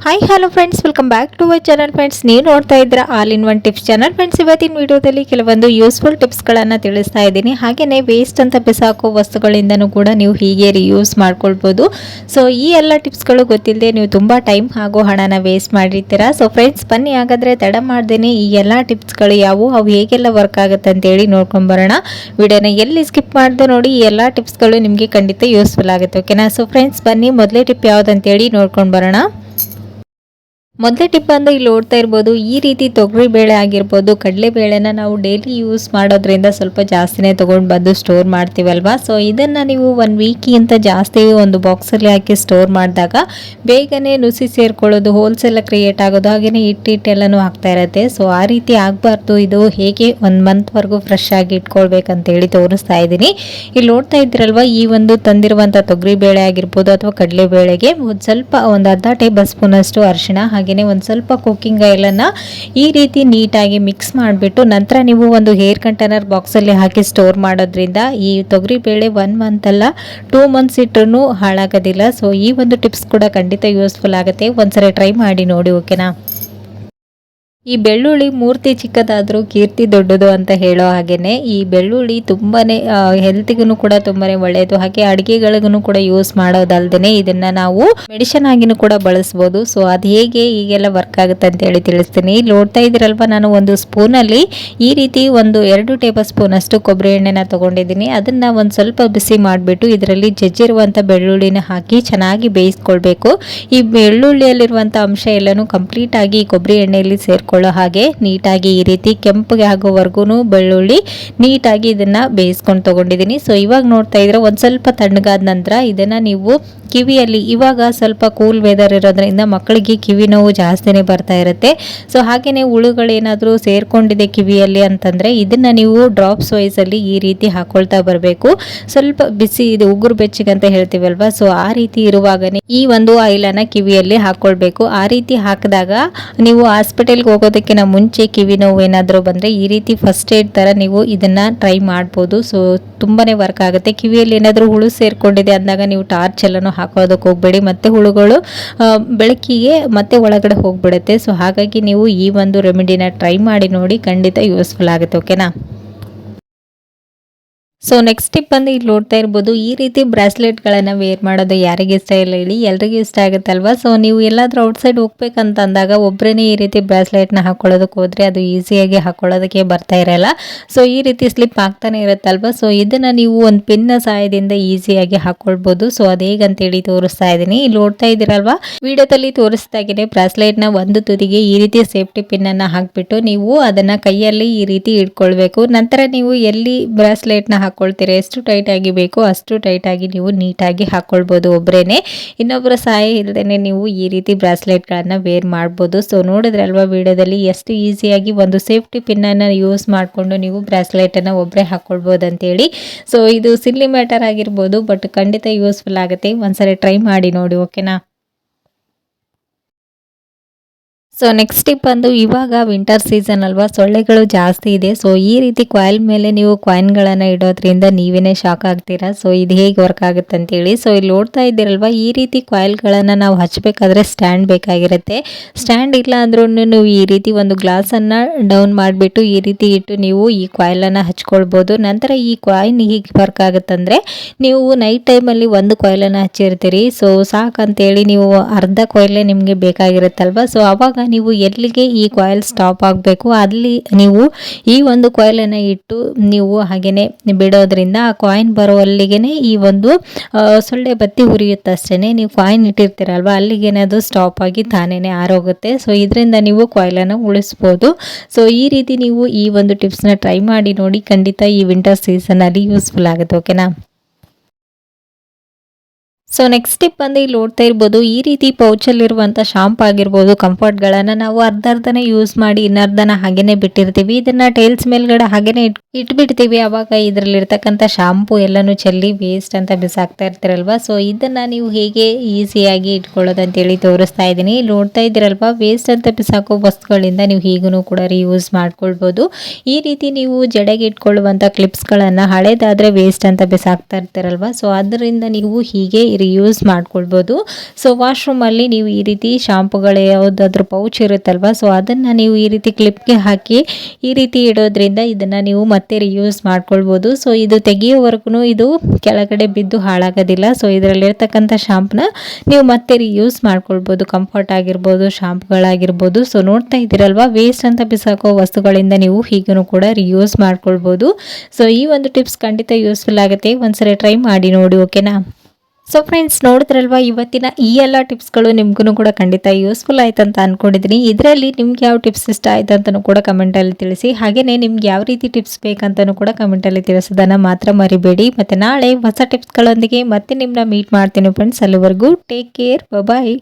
Hi hello friends, welcome back to my channel. Friends, ನೀವು ನೋಡ್ತಾ ಇದ್ರ all in one tips channel. Friends, ಇವತ್ತಿನ ವಿಡಿಯೋದಲ್ಲಿ ಕೆಲವೊಂದು ಯೂಸ್ಫುಲ್ ಟಿಪ್ಸ್ಗಳನ್ನು ತಿಳಿಸ್ತಾ ಇದ್ದೀನಿ. ಹಾಗೆಯೇ ವೇಸ್ಟ್ ಅಂತ ಬಿಸಾಕೋ ವಸ್ತುಗಳಿಂದನೂ ಕೂಡ ನೀವು ಹೀಗೆ ರಿಯೂಸ್ ಮಾಡ್ಕೊಳ್ಬೋದು. ಸೊ ಈ ಎಲ್ಲ ಟಿಪ್ಸ್ಗಳು ಗೊತ್ತಿಲ್ಲದೆ ನೀವು ತುಂಬ ಟೈಮ್ ಹಾಗೂ ಹಣನ ವೇಸ್ಟ್ ಮಾಡಿರ್ತೀರಾ. ಸೊ ಫ್ರೆಂಡ್ಸ್, ಬನ್ನಿ ಹಾಗಾದರೆ ತಡ ಮಾಡ್ದೇನೆ ಈ ಎಲ್ಲ ಟಿಪ್ಸ್ಗಳು ಯಾವುವು, ಅವು ಹೇಗೆಲ್ಲ ವರ್ಕ್ ಆಗುತ್ತೆ ಅಂತೇಳಿ ನೋಡ್ಕೊಂಬರೋಣ. ವಿಡಿಯೋನ ಎಲ್ಲಿ ಸ್ಕಿಪ್ ಮಾಡಿದೆ ನೋಡಿ, ಈ ಎಲ್ಲ ಟಿಪ್ಸ್ಗಳು ನಿಮಗೆ ಖಂಡಿತ ಯೂಸ್ಫುಲ್ ಆಗುತ್ತೆ. ಓಕೆನಾ? ಸೊ ಫ್ರೆಂಡ್ಸ್, ಬನ್ನಿ ಮೊದಲೇ ಟಿಪ್ ಯಾವುದಂತೇಳಿ ನೋಡ್ಕೊಂಡು ಬರೋಣ. ಮೊದಲೇ ಟಿಪ್ ಅಂದರೆ ಇಲ್ಲಿ ನೋಡ್ತಾ ಇರ್ಬೋದು, ಈ ರೀತಿ ತೊಗರಿ ಬೇಳೆ ಆಗಿರ್ಬೋದು, ಕಡಲೆಬೇಳೆನ ನಾವು ಡೈಲಿ ಯೂಸ್ ಮಾಡೋದ್ರಿಂದ ಸ್ವಲ್ಪ ಜಾಸ್ತಿನೇ ತೊಗೊಂಡು ಬಂದು ಸ್ಟೋರ್ ಮಾಡ್ತೀವಲ್ವಾ. ಸೊ ಇದನ್ನು ನೀವು 1 ವೀಕಿಂತ ಜಾಸ್ತಿ ಒಂದು ಬಾಕ್ಸಲ್ಲಿ ಹಾಕಿ ಸ್ಟೋರ್ ಮಾಡಿದಾಗ ಬೇಗನೆ ನುಸಿ ಸೇರ್ಕೊಳ್ಳೋದು, ಹೋಲ್ಸೆಲ್ಲ ಕ್ರಿಯೇಟ್ ಆಗೋದು, ಹಾಗೆಯೇ ಹಿಟ್ಟೆಲ್ಲನೂ ಆಗ್ತಾ ಇರುತ್ತೆ. ಸೊ ಆ ರೀತಿ ಆಗಬಾರ್ದು. ಇದು ಹೇಗೆ 1 ಮಂತ್ವರೆಗೂ ಫ್ರೆಶ್ ಆಗಿ ಇಟ್ಕೊಳ್ಬೇಕಂತೇಳಿ ತೋರಿಸ್ತಾ ಇದ್ದೀನಿ. ಇಲ್ಲಿ ನೋಡ್ತಾ ಇದ್ದೀರಲ್ವ, ಈ ಒಂದು ತಂದಿರುವಂಥ ತೊಗರಿ ಬೇಳೆ ಆಗಿರ್ಬೋದು ಅಥವಾ ಕಡಲೆಬೇಳೆಗೆ ಒಂದು ಅರ್ಧ ಟೇಬಲ್ ಸ್ಪೂನಷ್ಟು ಅರಿಶಿಣ, ಹಾಗೆಯೇ ಒಂದು ಸ್ವಲ್ಪ ಕುಕ್ಕಿಂಗ್ ಆಯಿಲನ್ನು ಈ ರೀತಿ ನೀಟಾಗಿ ಮಿಕ್ಸ್ ಮಾಡಿಬಿಟ್ಟು ನಂತರ ನೀವು ಒಂದು ಹೇರ್ ಕಂಟೈನರ್ ಬಾಕ್ಸಲ್ಲಿ ಹಾಕಿ ಸ್ಟೋರ್ ಮಾಡೋದ್ರಿಂದ ಈ ತೊಗರಿ ಬೇಳೆ 1 ಮಂತ್ ಅಲ್ಲ 2 ಮಂತ್ಸ್ ಇಟ್ಟರೂ ಹಾಳಾಗೋದಿಲ್ಲ. ಸೊ ಈ ಒಂದು ಟಿಪ್ಸ್ ಕೂಡ ಖಂಡಿತ ಯೂಸ್ಫುಲ್ ಆಗುತ್ತೆ. ಒಂದ್ಸರಿ ಟ್ರೈ ಮಾಡಿ ನೋಡಿ. ಓಕೆನಾ? ಈ ಬೆಳ್ಳುಳ್ಳಿ ಮೂರ್ತಿ ಚಿಕ್ಕದಾದರೂ ಕೀರ್ತಿ ದೊಡ್ಡದು ಅಂತ ಹೇಳೋ ಹಾಗೆಯೇ ಈ ಬೆಳ್ಳುಳ್ಳಿ ತುಂಬಾ ಹೆಲ್ತಿಗೂ ಕೂಡ ತುಂಬಾ ಒಳ್ಳೆಯದು. ಹಾಗೆ ಅಡುಗೆಗಳಿಗೂ ಕೂಡ ಯೂಸ್ ಮಾಡೋದಲ್ದೇ ಇದನ್ನು ನಾವು ಮೆಡಿಸಿನ್ ಆಗಿನೂ ಕೂಡ ಬಳಸ್ಬೋದು. ಸೊ ಅದು ಹೇಗೆ ಈಗೆಲ್ಲ ವರ್ಕ್ ಆಗುತ್ತೆ ಅಂತೇಳಿ ತಿಳಿಸ್ತೀನಿ. ಇಲ್ಲಿ ನೋಡ್ತಾ ಇದ್ದೀರಲ್ವ, ನಾನು ಒಂದು ಸ್ಪೂನಲ್ಲಿ ಈ ರೀತಿ 2 ಟೇಬಲ್ ಸ್ಪೂನ್ ಅಷ್ಟು ಕೊಬ್ಬರಿ ಎಣ್ಣೆನ ತೊಗೊಂಡಿದ್ದೀನಿ. ಅದನ್ನು ಒಂದು ಸ್ವಲ್ಪ ಬಿಸಿ ಮಾಡಿಬಿಟ್ಟು ಇದರಲ್ಲಿ ಜಜ್ಜಿರುವಂಥ ಬೆಳ್ಳುಳ್ಳಿನ ಹಾಕಿ ಚೆನ್ನಾಗಿ ಬೇಯಿಸ್ಕೊಳ್ಬೇಕು. ಈ ಬೆಳ್ಳುಳ್ಳಿಯಲ್ಲಿರುವಂಥ ಅಂಶ ಎಲ್ಲನೂ ಕಂಪ್ಲೀಟಾಗಿ ಕೊಬ್ಬರಿ ಎಣ್ಣೆಯಲ್ಲಿ ಸೇರ್ಕೊಳ್ಳೋ ಹಾಗೆ ನೀಟಾಗಿ ಈ ರೀತಿ ಕೆಂಪಗೆ ಆಗೋವರೆಗೂ ಬೆಳ್ಳುಳ್ಳಿ ನೀಟಾಗಿ ಇದನ್ನ ಬೇಯಿಸ್ಕೊಂಡು ತಗೊಂಡಿದ್ದೀನಿ. ಸೊ ಇವಾಗ ನೋಡ್ತಾ ಇದ್ರೆ ಒಂದು ಸ್ವಲ್ಪ ತಣ್ಣಗಾದ ನಂತರ ಇದನ್ನ ನೀವು ಕಿವಿಯಲ್ಲಿ, ಇವಾಗ ಸ್ವಲ್ಪ ಕೂಲ್ ವೆದರ್ ಇರೋದ್ರಿಂದ ಮಕ್ಕಳಿಗೆ ಕಿವಿ ನೋವು ಜಾಸ್ತಿನೇ ಬರ್ತಾ ಇರುತ್ತೆ. ಸೊ ಹಾಗೇನೆ ಹುಳುಗಳೇನಾದರೂ ಸೇರ್ಕೊಂಡಿದೆ ಕಿವಿಯಲ್ಲಿ ಅಂತಂದ್ರೆ ಇದನ್ನ ನೀವು ಡ್ರಾಪ್ಸ್ ವೈಸಲ್ಲಿ ಈ ರೀತಿ ಹಾಕೊಳ್ತಾ ಬರಬೇಕು. ಸ್ವಲ್ಪ ಬಿಸಿ, ಇದು ಉಗುರು ಬೆಚ್ಚಗೆ ಅಂತ ಹೇಳ್ತೀವಲ್ವಾ, ಸೊ ಆ ರೀತಿ ಇರುವಾಗನೇ ಈ ಒಂದು ಆಯಿಲನ್ನ ಕಿವಿಯಲ್ಲಿ ಹಾಕೊಳ್ಬೇಕು. ಆ ರೀತಿ ಹಾಕಿದಾಗ ನೀವು ಹಾಸ್ಪಿಟಲ್ಗೆ ಹೋಗೋದಕ್ಕಿಂತ ಮುಂಚೆ ಕಿವಿ ನೋವು ಏನಾದರೂ ಬಂದರೆ ಈ ರೀತಿ ಫಸ್ಟ್ ಏಡ್ ಥರ ನೀವು ಇದನ್ನು ಟ್ರೈ ಮಾಡ್ಬೋದು. ಸೊ ತುಂಬಾ ವರ್ಕ್ ಆಗುತ್ತೆ. ಕಿವಿಯಲ್ಲಿ ಏನಾದರೂ ಹುಳು ಸೇರ್ಕೊಂಡಿದೆ ಅಂದಾಗ ನೀವು ಟಾರ್ಚ್ ಎಲ್ಲನೂ ಹಾಕೋದಕ್ಕೆ ಹೋಗಬೇಡಿ, ಮತ್ತೆ ಹುಳುಗಳು ಬೆಳಕಿಗೆ ಮತ್ತೆ ಒಳಗಡೆ ಹೋಗ್ಬಿಡುತ್ತೆ. ಸೊ ಹಾಗಾಗಿ ನೀವು ಈ ಒಂದು ರೆಮಿಡಿನ ಟ್ರೈ ಮಾಡಿ ನೋಡಿ, ಖಂಡಿತ ಯೂಸ್ಫುಲ್ ಆಗುತ್ತೆ. ಓಕೆನಾ? ಸೊ ನೆಕ್ಸ್ಟ್ ಟಿಪ್ ಬಂದು ಇಲ್ಲಿ ನೋಡ್ತಾ ಇರ್ಬೋದು, ಈ ರೀತಿ ಬ್ರಾಸ್ಲೆಟ್ಗಳನ್ನು ವೇರ್ ಮಾಡೋದು ಯಾರಿಗೆ ಇಷ್ಟ ಇಲ್ಲ ಹೇಳಿ, ಎಲ್ರಿಗೂ ಇಷ್ಟ ಆಗುತ್ತಲ್ವಾ. ಸೊ ನೀವು ಎಲ್ಲಾದರೂ ಔಟ್ಸೈಡ್ ಹೋಗ್ಬೇಕಂತ ಅಂದಾಗ ಒಬ್ಬರೇ ಈ ರೀತಿ ಬ್ರಾಸ್ಲೆಟ್ನ ಹಾಕೊಳ್ಳೋದಕ್ಕೆ ಹೋದರೆ ಅದು ಈಸಿಯಾಗಿ ಹಾಕೊಳ್ಳೋದಕ್ಕೆ ಬರ್ತಾ ಇರಲ್ಲ. ಸೊ ಈ ರೀತಿ ಸ್ಲಿಪ್ ಆಗ್ತಾನೆ ಇರುತ್ತಲ್ವ. ಸೊ ಇದನ್ನು ನೀವು ಒಂದು ಪಿನ್ನ ಸಹಾಯದಿಂದ ಈಸಿಯಾಗಿ ಹಾಕೊಳ್ಬೋದು. ಸೊ ಅದು ಹೇಗಂತೇಳಿ ತೋರಿಸ್ತಾ ಇದ್ದೀನಿ. ಇಲ್ಲಿ ನೋಡ್ತಾ ಇದ್ದೀರಲ್ವಾ, ವಿಡಿಯೋದಲ್ಲಿ ತೋರಿಸ್ದಾಗೇ ಬ್ರಾಸ್ಲೆಟ್ನ ಒಂದು ತುದಿಗೆ ಈ ರೀತಿ ಸೇಫ್ಟಿ ಪಿನ್ನನ್ನು ಹಾಕಿಬಿಟ್ಟು ನೀವು ಅದನ್ನು ಕೈಯಲ್ಲಿ ಈ ರೀತಿ ಇಟ್ಕೊಳ್ಬೇಕು. ನಂತರ ನೀವು ಎಲ್ಲಿ ಬ್ರಾಸ್ಲೆಟ್ನ ಹಾಕೊಳ್ತೀರಾ, ಎಷ್ಟು ಟೈಟ್ ಆಗಿ ಬೇಕೋ ಅಷ್ಟು ಟೈಟ್ ಆಗಿ ನೀವು ನೀಟಾಗಿ ಹಾಕೊಳ್ಬೋದು ಒಬ್ಬರೇನೆ. ಇನ್ನೊಬ್ಬರ ಸಹಾಯ ಇಲ್ಲದೇನೆ ನೀವು ಈ ರೀತಿ ಬ್ರಾಸ್ಲೆಟ್ಗಳನ್ನು ವೇರ್ ಮಾಡ್ಬೋದು. ಸೊ ನೋಡಿದ್ರಲ್ವಾ ವಿಡಿಯೋದಲ್ಲಿ ಎಷ್ಟು ಈಸಿಯಾಗಿ ಒಂದು ಸೇಫ್ಟಿ ಪಿನ್ನನ್ನು ಯೂಸ್ ಮಾಡಿಕೊಂಡು ನೀವು ಬ್ರಾಸ್ಲೆಟನ್ನು ಒಬ್ಬರೇ ಹಾಕೊಳ್ಬೋದು ಅಂತೇಳಿ. ಸೊ ಇದು ಸಿಲ್ಲಿ ಮ್ಯಾಟರ್ ಆಗಿರ್ಬೋದು, ಬಟ್ ಖಂಡಿತ ಯೂಸ್ಫುಲ್ ಆಗುತ್ತೆ. ಒಂದ್ಸರಿ ಟ್ರೈ ಮಾಡಿ ನೋಡಿ. ಓಕೆನಾ? ಸೊ ನೆಕ್ಸ್ಟ್ ಟಿಪ್ ಬಂದು, ಇವಾಗ ವಿಂಟರ್ ಸೀಸನ್ ಅಲ್ವಾ, ಸೊಳ್ಳೆಗಳು ಜಾಸ್ತಿ ಇದೆ. ಸೊ ಈ ರೀತಿ ಕಾಯಿಲ್ ಮೇಲೆ ನೀವು ಕಾಯಿನ್ಗಳನ್ನು ಇಡೋದ್ರಿಂದ ನೀವೇನೇ ಶಾಕ್ ಆಗ್ತೀರಾ. ಸೊ ಇದು ಹೇಗೆ ವರ್ಕ್ ಆಗುತ್ತೆ ಅಂತೇಳಿ. ಸೊ ಇಲ್ಲಿ ನೋಡ್ತಾ ಇದ್ದೀರಲ್ವಾ, ಈ ರೀತಿ ಕಾಯಿಲ್ಗಳನ್ನು ನಾವು ಹಚ್ಚಬೇಕಾದ್ರೆ ಸ್ಟ್ಯಾಂಡ್ ಬೇಕಾಗಿರುತ್ತೆ. ಸ್ಟ್ಯಾಂಡ್ ಇಲ್ಲ ಅಂದ್ರೂ ನೀವು ಈ ರೀತಿ ಒಂದು ಗ್ಲಾಸನ್ನು ಡೌನ್ ಮಾಡಿಬಿಟ್ಟು ಈ ರೀತಿ ಇಟ್ಟು ನೀವು ಈ ಕಾಯಿಲನ್ನು ಹಚ್ಕೊಳ್ಬೋದು. ನಂತರ ಈ ಕಾಯಿನ್ ಹೀಗೆ ವರ್ಕ್ ಆಗುತ್ತಂದರೆ, ನೀವು ನೈಟ್ ಟೈಮಲ್ಲಿ ಒಂದು ಕಾಯಿಲನ್ನು ಹಚ್ಚಿರ್ತೀರಿ. ಸೊ ಸಾಕಂತೇಳಿ ನೀವು ಅರ್ಧ ಕಾಯಿಲೇ ನಿಮಗೆ ಬೇಕಾಗಿರುತ್ತಲ್ವ. ಸೊ ಅವಾಗ ನೀವು ಎಲ್ಲಿಗೆ ಈ ಕಾಯಿಲ್ ಸ್ಟಾಪ್ ಆಗಬೇಕು ಅಲ್ಲಿ ನೀವು ಈ ಒಂದು ಕಾಯಿಲನ್ನು ಇಟ್ಟು ನೀವು ಹಾಗೇನೆ ಬಿಡೋದ್ರಿಂದ ಆ ಕಾಯಿನ್ ಬರೋ ಅಲ್ಲಿಗೆನೆ ಈ ಒಂದು ಸೊಳ್ಳೆ ಬತ್ತಿ ಉರಿಯುತ್ತಷ್ಟೇ. ನೀವು ಕಾಯಿನ್ ಇಟ್ಟಿರ್ತೀರಲ್ವ, ಅಲ್ಲಿಗೇನದು ಸ್ಟಾಪ್ ಆಗಿ ತಾನೇನೆ ಆರೋಗುತ್ತೆ. ಸೊ ಇದರಿಂದ ನೀವು ಕಾಯಿಲನ್ನು ಉಳಿಸ್ಬೋದು. ಸೊ ಈ ರೀತಿ ನೀವು ಈ ಒಂದು ಟಿಪ್ಸ್ನ ಟ್ರೈ ಮಾಡಿ ನೋಡಿ, ಖಂಡಿತ ಈ ವಿಂಟರ್ ಸೀಸನಲ್ಲಿ ಯೂಸ್ಫುಲ್ ಆಗುತ್ತೆ. ಓಕೆನಾ? ಸೊ ನೆಕ್ಸ್ಟ್ ಟಿಪ್ ಬಂದು ಇಲ್ಲಿ ನೋಡ್ತಾ ಇರ್ಬೋದು, ಈ ರೀತಿ ಪೌಚಲ್ಲಿರುವಂಥ ಶಾಂಪು ಆಗಿರ್ಬೋದು, ಕಂಫರ್ಟ್ಗಳನ್ನು ನಾವು ಅರ್ಧನೇ ಯೂಸ್ ಮಾಡಿ ಇನ್ನರ್ಧನ ಹಾಗೇನೆ ಬಿಟ್ಟಿರ್ತೀವಿ. ಇದನ್ನು ಟೈಲ್ಸ್ ಮೇಲ್ಗಡೆ ಹಾಗೇನೆ ಇಟ್ಬಿಡ್ತೀವಿ. ಆವಾಗ ಇದರಲ್ಲಿರ್ತಕ್ಕಂಥ ಶಾಂಪು ಎಲ್ಲನೂ ಚೆಲ್ಲಿ ವೇಸ್ಟ್ ಅಂತ ಬಿಸಾಕ್ತಾ ಇರ್ತೀರಲ್ವ. ಸೊ ಇದನ್ನು ನೀವು ಹೇಗೆ ಈಸಿಯಾಗಿ ಇಟ್ಕೊಳ್ಳೋದಂತೇಳಿ ತೋರಿಸ್ತಾ ಇದ್ದೀನಿ. ನೋಡ್ತಾ ಇದ್ದೀರಲ್ವ, ವೇಸ್ಟ್ ಅಂತ ಬಿಸಾಕೋ ವಸ್ತುಗಳಿಂದ ನೀವು ಹೀಗೂ ಕೂಡ ರೀಯೂಸ್ ಮಾಡ್ಕೊಳ್ಬೋದು. ಈ ರೀತಿ ನೀವು ಜಡೆಗೆ ಇಟ್ಕೊಳ್ಳುವಂಥ ಕ್ಲಿಪ್ಸ್ಗಳನ್ನು ಹಳೇದಾದರೆ ವೇಸ್ಟ್ ಅಂತ ಬಿಸಾಕ್ತಾ ಇರ್ತೀರಲ್ವ. ಸೊ ಅದರಿಂದ ನೀವು ಹೀಗೆ ರಿಯೂಸ್ ಮಾಡ್ಕೊಳ್ಬೋದು. ಸೊ ವಾಶ್ರೂಮಲ್ಲಿ ನೀವು ಈ ರೀತಿ ಶಾಂಪುಗಳು ಯಾವುದಾದ್ರೂ ಪೌಚ್ ಇರುತ್ತಲ್ವ, ಸೊ ಅದನ್ನು ನೀವು ಈ ರೀತಿ ಕ್ಲಿಪ್ಗೆ ಹಾಕಿ ಈ ರೀತಿ ಇಡೋದ್ರಿಂದ ಇದನ್ನು ನೀವು ಮತ್ತೆ ರಿಯೂಸ್ ಮಾಡ್ಕೊಳ್ಬೋದು. ಸೊ ಇದು ತೆಗೆಯೋವರೆಗೂ ಇದು ಕೆಳಗಡೆ ಬಿದ್ದು ಹಾಳಾಗೋದಿಲ್ಲ. ಸೊ ಇದರಲ್ಲಿರ್ತಕ್ಕಂಥ ಶಾಂಪನ್ನ ನೀವು ಮತ್ತೆ ರಿಯೂಸ್ ಮಾಡ್ಕೊಳ್ಬೋದು. ಕಂಫರ್ಟ್ ಆಗಿರ್ಬೋದು, ಶಾಂಪುಗಳಾಗಿರ್ಬೋದು. ಸೊ ನೋಡ್ತಾ ಇದ್ದೀರಲ್ವಾ, ವೇಸ್ಟ್ ಅಂತ ಬಿಸಾಕೋ ವಸ್ತುಗಳಿಂದ ನೀವು ಹೀಗೂ ಕೂಡ ರಿಯೂಸ್ ಮಾಡ್ಕೊಳ್ಬೋದು. ಸೊ ಈ ಒಂದು ಟಿಪ್ಸ್ ಖಂಡಿತ ಯೂಸ್ಫುಲ್ ಆಗುತ್ತೆ, ಒಂದ್ಸರಿ ಟ್ರೈ ಮಾಡಿ ನೋಡಿ, ಓಕೆನಾ. ಸೊ ಫ್ರೆಂಡ್ಸ್, ನೋಡಿದ್ರಲ್ವಾ ಇವತ್ತಿನ ಈ ಎಲ್ಲ ಟಿಪ್ಸ್ಗಳು ನಿಮ್ಗೂ ಕೂಡ ಖಂಡಿತ ಯೂಸ್ಫುಲ್ ಆಯ್ತು ಅಂತ ಅಂದ್ಕೊಂಡಿದ್ದೀನಿ. ಇದರಲ್ಲಿ ನಿಮ್ಗೆ ಯಾವ ಟಿಪ್ಸ್ ಇಷ್ಟ ಆಯ್ತು ಅಂತಲೂ ಕೂಡ ಕಮೆಂಟಲ್ಲಿ ತಿಳಿಸಿ. ಹಾಗೆಯೇ ನಿಮ್ಗೆ ಯಾವ ರೀತಿ ಟಿಪ್ಸ್ ಬೇಕಂತಲೂ ಕೂಡ ಕಮೆಂಟಲ್ಲಿ ತಿಳಿಸೋದನ್ನು ಮಾತ್ರ ಮರಿಬೇಡಿ. ಮತ್ತು ನಾಳೆ ಹೊಸ ಟಿಪ್ಸ್ಗಳೊಂದಿಗೆ ಮತ್ತೆ ನಿಮ್ಮನ್ನ ಮೀಟ್ ಮಾಡ್ತೀನಿ ಫ್ರೆಂಡ್ಸ್. ಅಲ್ಲಿವರೆಗೂ ಟೇಕ್ ಕೇರ್, ಬಾಯ್.